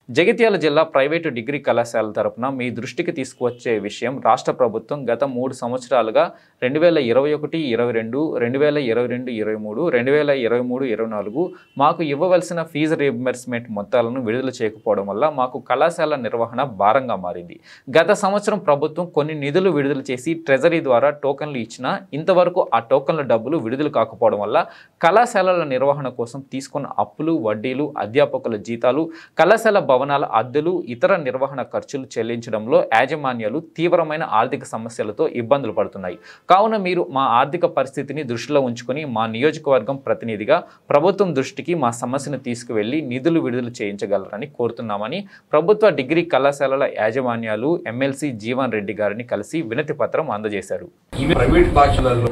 జగిత్యాల జిల్లా private degree కళాశాల తరపున మీ దృష్టికి తీసుకువచ్చే విషయం రాష్ట్ర ప్రభుత్వం గత 3 సంవత్సరాలుగా 2021, 22, 2022, 23, 2023, 24 మాకు ఇవ్వవలసిన ఫీజు రీయింబర్స్మెంట్ మొత్తాలను విడుదల చేయకపోవడం వల్ల మాకు కళాశాల నిర్వహణ భారంగా మారింది. గత సంవత్సరం ప్రభుత్వం కొన్ని నిధులు విడుదల చేసి ట్రెజరీ ద్వారా టోకన్లు ఇచ్చినా ఇంతవరకు ఆ టోకన్ల డబ్బులు విడుదల కాకపోవడం వల్ల కళాశాలల నిర్వహణ కోసం తీసుకున్న అప్పులు, వడ్డీలు, అధ్యాపకుల జీతాలు, కళాశాల భవనాల అద్దెలు, ఇతర నిర్వహణ ఖర్చులు చెల్లించడంలో యాజమాన్యాలు తీవ్రమైన ఆర్థిక సమస్యలతో ఇబ్బందులు పడుతున్నాయి. కావున మీరు మా ఆర్థిక పరిస్థితిని దృష్టిలో ఉంచుకొని మా నియోజకవర్గం ప్రతినిధిగా ప్రభుత్వం దృష్టికి మా సమస్యను తీసుకువెళ్లి నిధులు విడుదల చేయించగలరని కోరుతున్నామని ప్రభుత్వ డిగ్రీ కళాశాలల యాజమాన్యాలు ఎమ్మెల్సీ జీవన్ రెడ్డి గారిని కలిసి వినతి పత్రం అందజేశారు. ప్రైవేట్ భాషలలో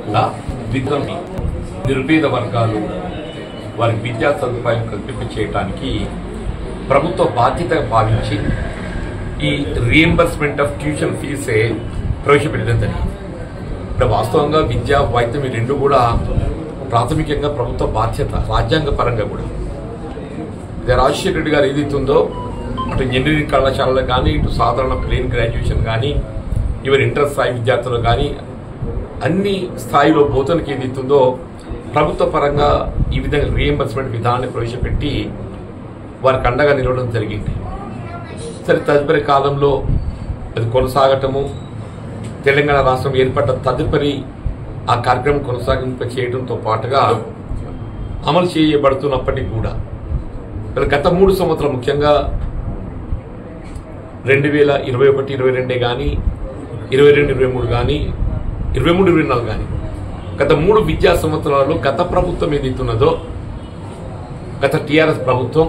నిరుపేద వర్గాలు వారి విద్యా సదుపాయం కల్పింప చేయడానికి ప్రభుత్వ బాధ్యత భావించి ఈ రీయింబర్స్మెంట్ ఆఫ్ ట్యూషన్ ఫీజే ప్రవేశపెట్టిందని. ఇప్పుడు వాస్తవంగా విద్య, వైద్యం ఈ రెండు కూడా ప్రాథమికంగా ప్రభుత్వ బాధ్యత, రాజ్యాంగ పరంగా కూడా. ఇది రాజశేఖర రెడ్డి గారు ఏదైతుందో అటు ఇంజనీరింగ్ కళాశాలలో కానీ, ఇటు సాధారణ ప్లేన్ గ్రాడ్యుయేషన్ కానీ, ఈవెన్ ఇంటర్ స్థాయి విద్యార్థులు కానీ అన్ని స్థాయిలో బోధనకి ఏదైతుందో ప్రభుత్వ పరంగా ఈ విధంగా రీయింబర్స్మెంట్ విధానాన్ని ప్రవేశపెట్టి వారికి అండగా నిలవడం జరిగింది. సరే, తదుపరి కాలంలో అది కొనసాగటము, తెలంగాణ రాష్ట్రం ఏర్పడ్డ తదుపరి ఆ కార్యక్రమం కొనసాగింప చేయడంతో పాటుగా అమలు చేయబడుతున్నప్పటికీ కూడా గత 3 సంవత్సరాలు, ముఖ్యంగా 2021, 22 కానీ, 22, 23 కానీ, 23, 24 కానీ, గత 3 విద్యా సంవత్సరాలలో గత ప్రభుత్వం ఏదైతున్నదో, గత టీఆర్ఎస్ ప్రభుత్వం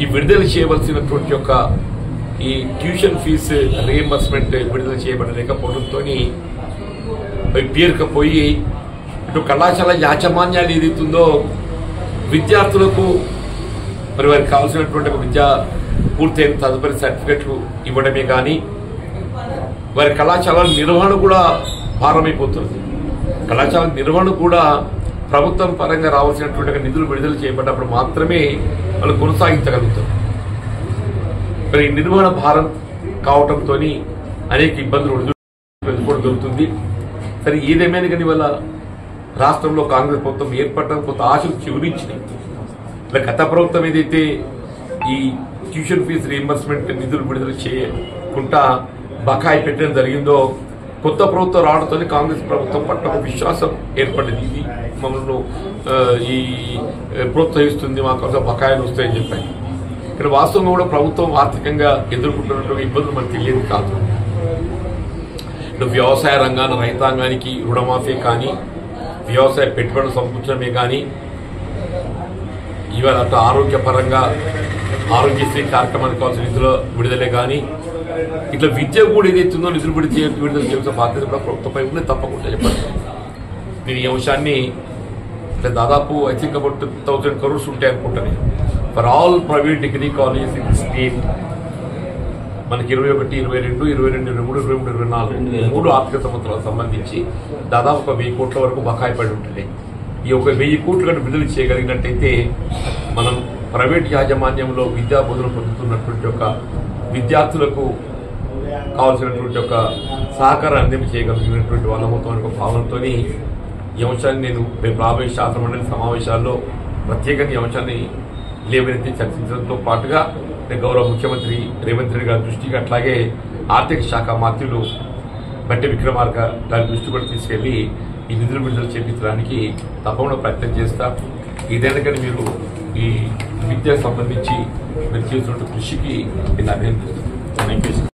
ఈ విడుదల చేయవలసినటువంటి యొక్క ఈ ట్యూషన్ ఫీజు రీయింబర్స్మెంట్ విడుదల చేయబడలేకపోవడంతో పేరుకపోయి ఇటు కళాశాల యాజమాన్యాలు ఏదైతుందో విద్యార్థులకు మరి వారికి కావాల్సినటువంటి విద్య పూర్తయిన తదుపరి సర్టిఫికెట్లు ఇవ్వడమే కానీ వారి కళాశాలల నిర్వహణ కూడా భారమైపోతుంది. కళాశాల నిర్వహణ కూడా ప్రభుత్వం పరంగా రావాల్సినటువంటి నిధులు విడుదల చేయబడ్డప్పుడు మాత్రమే వాళ్ళు కొనసాగించగలుగుతారు. మరి నిర్వహణ భారం కావడంతో అనేక ఇబ్బందులు ఎదుర్కోవడం జరుగుతుంది. సరే, ఏదేమైనా కానీ వాళ్ళ రాష్ట్రంలో కాంగ్రెస్ ప్రభుత్వం ఏర్పడడం కొంత ఆశలు చిగురించినాయి. ఇలా గత ప్రభుత్వం ఏదైతే ఈ ట్యూషన్ ఫీజు రీయింబర్స్మెంట్ నిధులు విడుదల చేయకుండా బకాయి పెట్టడం జరిగిందో, కొత్త ప్రభుత్వం రావడంతో కాంగ్రెస్ ప్రభుత్వం పట్ల విశ్వాసం ఏర్పడింది. ఇది మమ్మల్ని ఈ ప్రోత్సహిస్తుంది, మాకు కొంత బకాయిలు వస్తాయని చెప్పాయి. ఇక్కడ వాస్తవంగా కూడా ప్రభుత్వం ఆర్థికంగా ఎదుర్కొంటున్నటువంటి ఇబ్బందులు మనకు తెలియదు కాదు. ఇటు వ్యవసాయ రంగాన్ని, రైతాంగానికి రుణమాఫీ కానీ, వ్యవసాయ పెట్టుబడులు సమకూర్చడమే కానీ, ఇవాళ అటు ఆరోగ్యపరంగా ఆరోగ్యశ్రీ కార్యక్రమానికి కావాల్సిన నిధుల విడుదలే కానీ, ఇట్లా విద్య కూడా ఏదైతుందో నిధులు విడుదల చేయాల్సిన బాధ్యత కూడా ప్రభుత్వంపై ఉంటే తప్పకుండా చెప్పండి. నేను ఈ అంశాన్ని అంటే దాదాపు ఐ థింక్ అబౌట్ 1000 crores ఉంటాయి అనుకుంటాను for all private degree colleges in state. మనకి 21, 22, 22, 23, 23, 24 3 ఆర్థిక సంవత్సరాలకు సంబంధించి దాదాపు 1000 కోట్ల వరకు బకాయి పడి ఉంటుంది. ఈ 1000 కోట్లు కంటే విడుదల చేయగలిగినట్టయితే మనం ప్రైవేట్ యాజమాన్యంలో విద్యా బోధన పొందుతున్నటువంటి ఒక విద్యార్థులకు కావాల్సినటువంటి ఒక సహకారం అందించగలిగినటువంటి వాళ్ళ మొత్తం ఒక భావనతో ఈ అంశాన్ని మేము రాబోయే శాసన మండలి సమావేశాల్లో ప్రత్యేకంగా ఈ అంశాన్ని లేవనెత్తి చర్చించడంతో పాటుగా గౌరవ ముఖ్యమంత్రి రేవంత్ రెడ్డి గారి దృష్టికి, అట్లాగే ఆర్థిక శాఖ మంత్రులు బట్టి విక్రమార్క గారి దృష్టి కూడా తీసుకెళ్లి ఈ నిధులు విడుదల చేయించడానికి తప్పకుండా ప్రయత్నం చేస్తా. ఇదేనా కానీ మీరు ఈ విద్యకు సంబంధించి మీరు చేస్తున్న కృషికి నేను అభినందిస్తున్నాను.